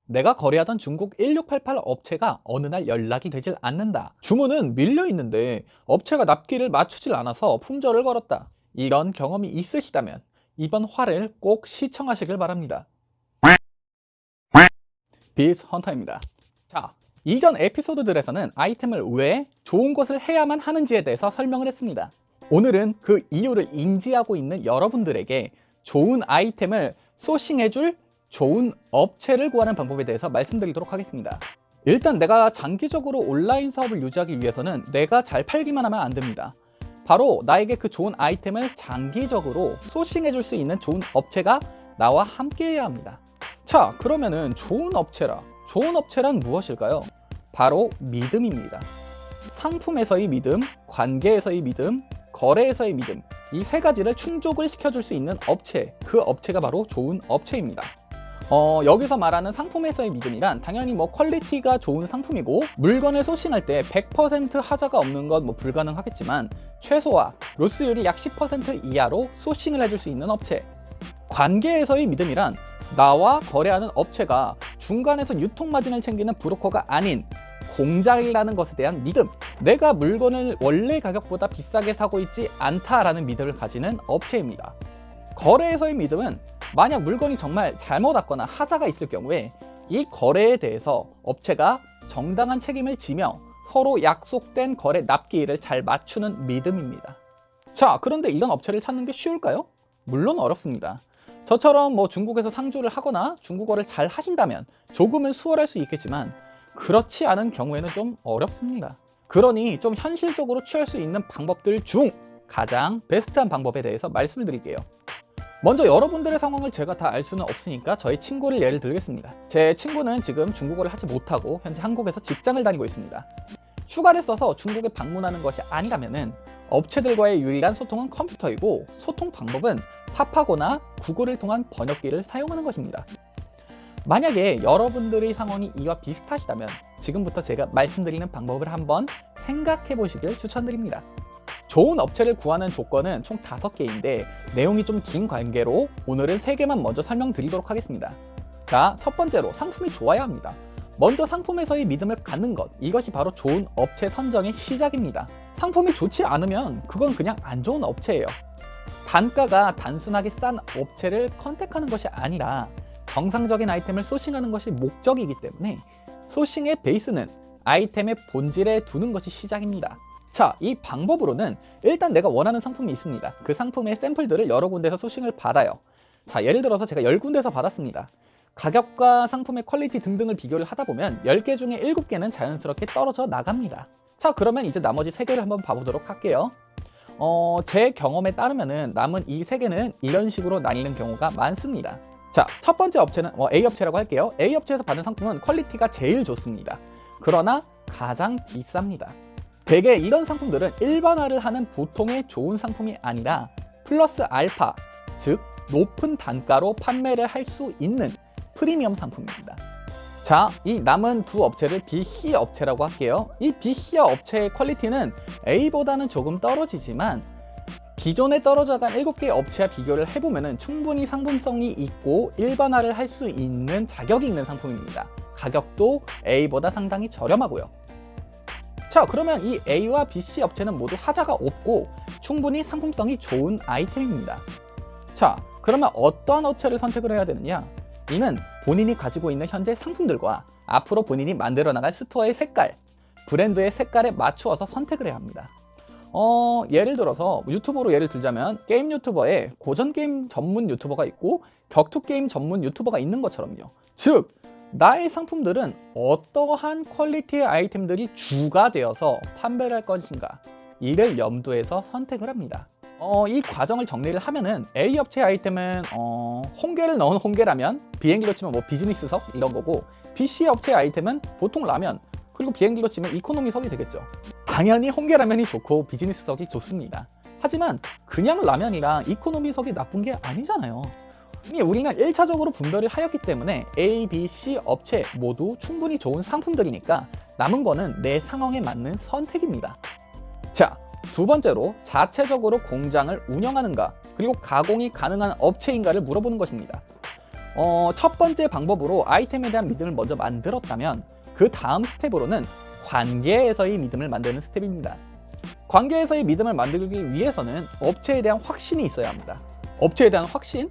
내가 거래하던 중국 1688 업체가 어느 날 연락이 되질 않는다. 주문은 밀려 있는데 업체가 납기를 맞추질 않아서 품절을 걸었다. 이런 경험이 있으시다면 이번 화를 꼭 시청하시길 바랍니다. 비즈 헌터입니다. 자, 이전 에피소드들에서는 아이템을 왜 좋은 것을 해야만 하는지에 대해서 설명을 했습니다. 오늘은 그 이유를 인지하고 있는 여러분들에게 좋은 아이템을 소싱해줄 좋은 업체를 구하는 방법에 대해서 말씀드리도록 하겠습니다. 일단 내가 장기적으로 온라인 사업을 유지하기 위해서는 내가 잘 팔기만 하면 안 됩니다. 바로 나에게 그 좋은 아이템을 장기적으로 소싱해줄 수 있는 좋은 업체가 나와 함께 해야 합니다. 자, 그러면은 좋은 업체란 무엇일까요? 바로 믿음입니다. 상품에서의 믿음, 관계에서의 믿음, 거래에서의 믿음, 이 세 가지를 충족을 시켜줄 수 있는 업체, 그 업체가 바로 좋은 업체입니다. 여기서 말하는 상품에서의 믿음이란 당연히 퀄리티가 좋은 상품이고 물건을 소싱할 때 100% 하자가 없는 건 불가능하겠지만 최소화, 로스율이 약 10% 이하로 소싱을 해줄 수 있는 업체. 관계에서의 믿음이란 나와 거래하는 업체가 중간에서 유통 마진을 챙기는 브로커가 아닌 공장이라는 것에 대한 믿음, 내가 물건을 원래 가격보다 비싸게 사고 있지 않다라는 믿음을 가지는 업체입니다. 거래에서의 믿음은 만약 물건이 정말 잘못 왔거나 하자가 있을 경우에 이 거래에 대해서 업체가 정당한 책임을 지며 서로 약속된 거래 납기일을 잘 맞추는 믿음입니다. 자, 그런데 이런 업체를 찾는 게 쉬울까요? 물론 어렵습니다. 저처럼 중국에서 상주를 하거나 중국어를 잘 하신다면 조금은 수월할 수 있겠지만 그렇지 않은 경우에는 좀 어렵습니다. 그러니 좀 현실적으로 취할 수 있는 방법들 중 가장 베스트한 방법에 대해서 말씀을 드릴게요. 먼저 여러분들의 상황을 제가 다 알 수는 없으니까 저희 친구를 예를 들겠습니다. 제 친구는 지금 중국어를 하지 못하고 현재 한국에서 직장을 다니고 있습니다. 휴가를 써서 중국에 방문하는 것이 아니라면은 업체들과의 유일한 소통은 컴퓨터이고 소통 방법은 팝하거나 구글을 통한 번역기를 사용하는 것입니다. 만약에 여러분들의 상황이 이와 비슷하시다면 지금부터 제가 말씀드리는 방법을 한번 생각해 보시길 추천드립니다. 좋은 업체를 구하는 조건은 총 5개인데 내용이 좀 긴 관계로 오늘은 3개만 먼저 설명드리도록 하겠습니다. 자, 첫 번째로 상품이 좋아야 합니다. 먼저 상품에서의 믿음을 갖는 것, 이것이 바로 좋은 업체 선정의 시작입니다. 상품이 좋지 않으면 그건 그냥 안 좋은 업체예요. 단가가 단순하게 싼 업체를 컨택하는 것이 아니라 정상적인 아이템을 소싱하는 것이 목적이기 때문에 소싱의 베이스는 아이템의 본질에 두는 것이 시작입니다. 자, 이 방법으로는 일단 내가 원하는 상품이 있습니다. 그 상품의 샘플들을 여러 군데서 소싱을 받아요. 자, 예를 들어서 제가 10군데서 받았습니다. 가격과 상품의 퀄리티 등등을 비교를 하다 보면 10개 중에 7개는 자연스럽게 떨어져 나갑니다. 자, 그러면 이제 나머지 3개를 한번 봐보도록 할게요. 제 경험에 따르면은 남은 이 3개는 이런 식으로 나뉘는 경우가 많습니다. 자, 첫 번째 업체는 A 업체라고 할게요. A 업체에서 받은 상품은 퀄리티가 제일 좋습니다. 그러나 가장 비쌉니다. 대개 이런 상품들은 일반화를 하는 보통의 좋은 상품이 아니라 플러스 알파, 즉 높은 단가로 판매를 할 수 있는 프리미엄 상품입니다. 자, 이 남은 두 업체를 B, C 업체라고 할게요. 이 B, C 업체의 퀄리티는 A보다는 조금 떨어지지만 기존에 떨어져간 7개의 업체와 비교를 해보면 충분히 상품성이 있고 일반화를 할 수 있는 자격이 있는 상품입니다. 가격도 A보다 상당히 저렴하고요. 자, 그러면 이 A와 B, C 업체는 모두 하자가 없고 충분히 상품성이 좋은 아이템입니다. 자, 그러면 어떠한 업체를 선택을 해야 되느냐? 이는 본인이 가지고 있는 현재 상품들과 앞으로 본인이 만들어 나갈 스토어의 색깔, 브랜드의 색깔에 맞추어서 선택을 해야 합니다. 예를 들어서 유튜버로 예를 들자면 게임 유튜버에 고전 게임 전문 유튜버가 있고 격투 게임 전문 유튜버가 있는 것처럼요. 즉, 나의 상품들은 어떠한 퀄리티의 아이템들이 주가 되어서 판매를 할 것인가, 이를 염두에서 선택을 합니다. 이 과정을 정리를 하면은 A 업체의 아이템은 홍게를 넣은 홍게라면, 비행기로 치면 비즈니스석 이런 거고, B, C 업체의 아이템은 보통 라면, 그리고 비행기로 치면 이코노미석이 되겠죠. 당연히 홍게라면이 좋고 비즈니스석이 좋습니다. 하지만 그냥 라면이랑 이코노미석이 나쁜 게 아니잖아요. 이미 우리는 1차적으로 분별을 하였기 때문에 A, B, C 업체 모두 충분히 좋은 상품들이니까 남은 거는 내 상황에 맞는 선택입니다. 자, 두 번째로 자체적으로 공장을 운영하는가, 그리고 가공이 가능한 업체인가를 물어보는 것입니다. 첫 번째 방법으로 아이템에 대한 믿음을 먼저 만들었다면 그 다음 스텝으로는 관계에서의 믿음을 만드는 스텝입니다. 관계에서의 믿음을 만들기 위해서는 업체에 대한 확신이 있어야 합니다. 업체에 대한 확신?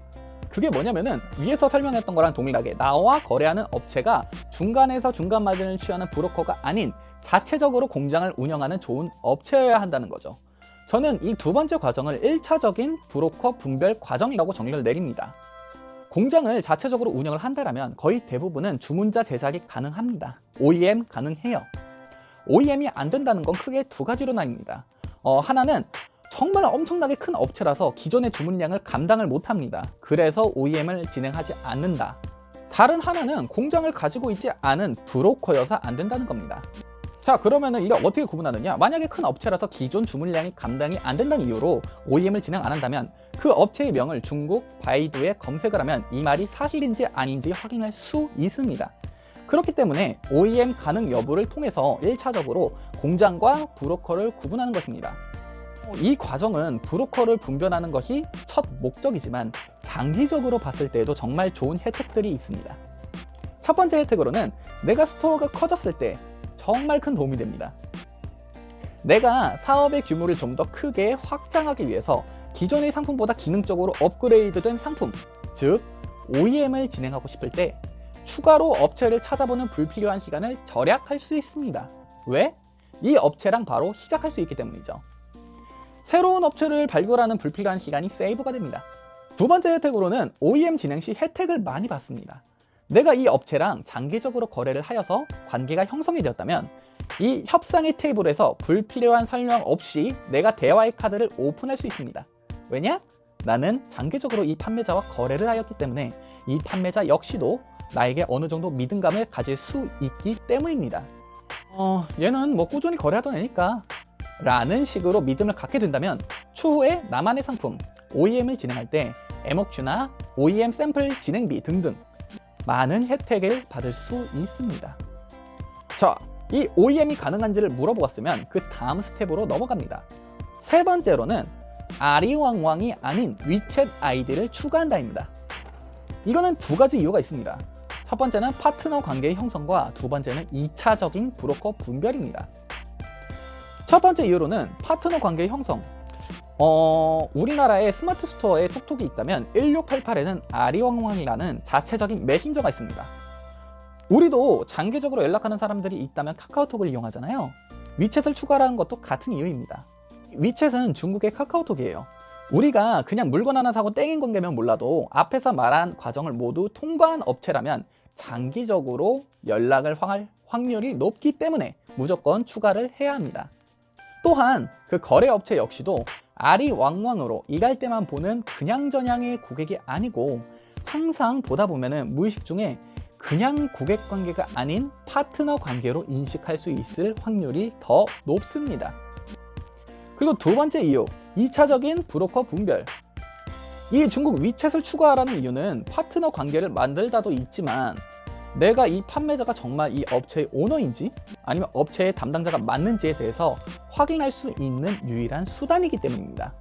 그게 뭐냐면은 위에서 설명했던 거랑 동일하게 나와 거래하는 업체가 중간에서 중간 마진을 취하는 브로커가 아닌 자체적으로 공장을 운영하는 좋은 업체여야 한다는 거죠. 저는 이 두 번째 과정을 1차적인 브로커 분별 과정이라고 정의를 내립니다. 공장을 자체적으로 운영을 한다면 거의 대부분은 주문자 제작이 가능합니다. OEM 가능해요. OEM이 안 된다는 건 크게 두 가지로 나뉩니다. 하나는 정말 엄청나게 큰 업체라서 기존의 주문량을 감당을 못합니다. 그래서 OEM을 진행하지 않는다. 다른 하나는 공장을 가지고 있지 않은 브로커여서 안 된다는 겁니다. 자, 그러면은 이걸 어떻게 구분하느냐? 만약에 큰 업체라서 기존 주문량이 감당이 안 된다는 이유로 OEM을 진행 안 한다면 그 업체의 명을 중국 바이두에 검색을 하면 이 말이 사실인지 아닌지 확인할 수 있습니다. 그렇기 때문에 OEM 가능 여부를 통해서 1차적으로 공장과 브로커를 구분하는 것입니다. 이 과정은 브로커를 분별하는 것이 첫 목적이지만 장기적으로 봤을 때에도 정말 좋은 혜택들이 있습니다. 첫 번째 혜택으로는 내가 스토어가 커졌을 때 정말 큰 도움이 됩니다. 내가 사업의 규모를 좀 더 크게 확장하기 위해서 기존의 상품보다 기능적으로 업그레이드된 상품, 즉 OEM을 진행하고 싶을 때 추가로 업체를 찾아보는 불필요한 시간을 절약할 수 있습니다. 왜? 이 업체랑 바로 시작할 수 있기 때문이죠. 새로운 업체를 발굴하는 불필요한 시간이 세이브가 됩니다. 두 번째 혜택으로는 OEM 진행 시 혜택을 많이 받습니다. 내가 이 업체랑 장기적으로 거래를 하여서 관계가 형성이 되었다면 이 협상의 테이블에서 불필요한 설명 없이 내가 대화의 카드를 오픈할 수 있습니다. 왜냐? 나는 장기적으로 이 판매자와 거래를 하였기 때문에 이 판매자 역시도 나에게 어느 정도 믿음감을 가질 수 있기 때문입니다. 얘는 뭐 꾸준히 거래하던 애니까 라는 식으로 믿음을 갖게 된다면 추후에 나만의 상품 OEM을 진행할 때 MOQ나 OEM 샘플 진행비 등등 많은 혜택을 받을 수 있습니다. 자, 이 OEM이 가능한지를 물어보았으면 그 다음 스텝으로 넘어갑니다. 세 번째로는 아리왕왕이 아닌 위챗 아이디를 추가한다입니다. 이거는 두 가지 이유가 있습니다. 첫 번째는 파트너 관계의 형성과 두 번째는 2차적인 브로커 분별입니다. 첫 번째 이유로는 파트너 관계의 형성. 우리나라의 스마트 스토어에 톡톡이 있다면 1688에는 아리왕왕이라는 자체적인 메신저가 있습니다. 우리도 장기적으로 연락하는 사람들이 있다면 카카오톡을 이용하잖아요. 위챗을 추가하는 것도 같은 이유입니다. 위챗은 중국의 카카오톡이에요. 우리가 그냥 물건 하나 사고 땡인 관계면 몰라도 앞에서 말한 과정을 모두 통과한 업체라면 장기적으로 연락을 할 확률이 높기 때문에 무조건 추가를 해야 합니다. 또한 그 거래 업체 역시도 아리왕왕으로 일할 때만 보는 그냥저냥의 고객이 아니고 항상 보다 보면은 무의식 중에 그냥 고객 관계가 아닌 파트너 관계로 인식할 수 있을 확률이 더 높습니다. 그리고 두 번째 이유, 2차적인 브로커 분별. 이 중국 위챗을 추가하라는 이유는 파트너 관계를 만들다도 있지만 내가 이 판매자가 정말 이 업체의 오너인지 아니면 업체의 담당자가 맞는지에 대해서 확인할 수 있는 유일한 수단이기 때문입니다.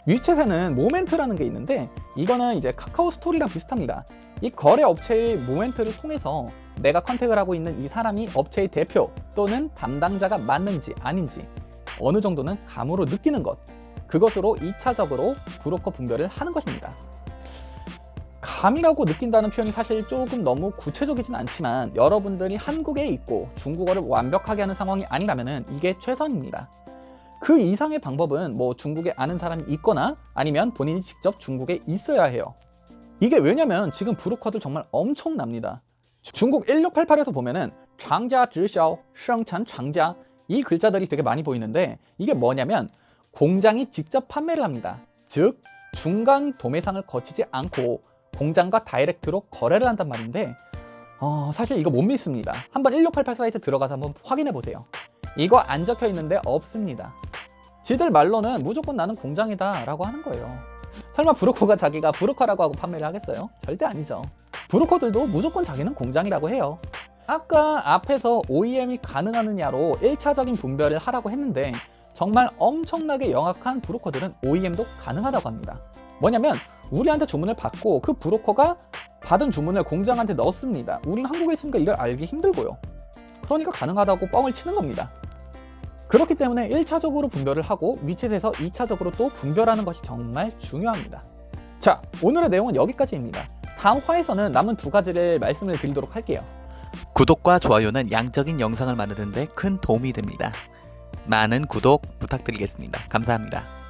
위챗에는 모멘트라는 게 있는데 이거는 이제 카카오 스토리랑 비슷합니다. 이 거래 업체의 모멘트를 통해서 내가 컨택을 하고 있는 이 사람이 업체의 대표 또는 담당자가 맞는지 아닌지 어느 정도는 감으로 느끼는 것, 그것으로 2차적으로 브로커 분별을 하는 것입니다. 감이라고 느낀다는 표현이 사실 조금 너무 구체적이진 않지만 여러분들이 한국에 있고 중국어를 완벽하게 하는 상황이 아니라면 이게 최선입니다. 그 이상의 방법은 뭐 중국에 아는 사람이 있거나 아니면 본인이 직접 중국에 있어야 해요. 이게 왜냐면 지금 브로커들 정말 엄청납니다. 중국 1688에서 보면은 장자直销, 생산 장자 이 글자들이 되게 많이 보이는데 이게 뭐냐면 공장이 직접 판매를 합니다. 즉 중간 도매상을 거치지 않고 공장과 다이렉트로 거래를 한단 말인데 사실 이거 못 믿습니다. 한번 1688 사이트 들어가서 한번 확인해 보세요. 이거 안 적혀 있는데 없습니다. 지들 말로는 무조건 나는 공장이다 라고 하는 거예요. 설마 브로커가 자기가 브로커라고 하고 판매를 하겠어요? 절대 아니죠. 브로커들도 무조건 자기는 공장이라고 해요. 아까 앞에서 OEM이 가능하느냐로 1차적인 분별을 하라고 했는데 정말 엄청나게 영악한 브로커들은 OEM도 가능하다고 합니다. 뭐냐면 우리한테 주문을 받고 그 브로커가 받은 주문을 공장한테 넣습니다. 우리는 한국에 있으니까 이걸 알기 힘들고요. 그러니까 가능하다고 뻥을 치는 겁니다. 그렇기 때문에 1차적으로 분별을 하고 위챗에서 2차적으로 또 분별하는 것이 정말 중요합니다. 자, 오늘의 내용은 여기까지입니다. 다음 화에서는 남은 2가지를 말씀을 드리도록 할게요. 구독과 좋아요는 양적인 영상을 만드는 데 큰 도움이 됩니다. 많은 구독 부탁드리겠습니다. 감사합니다.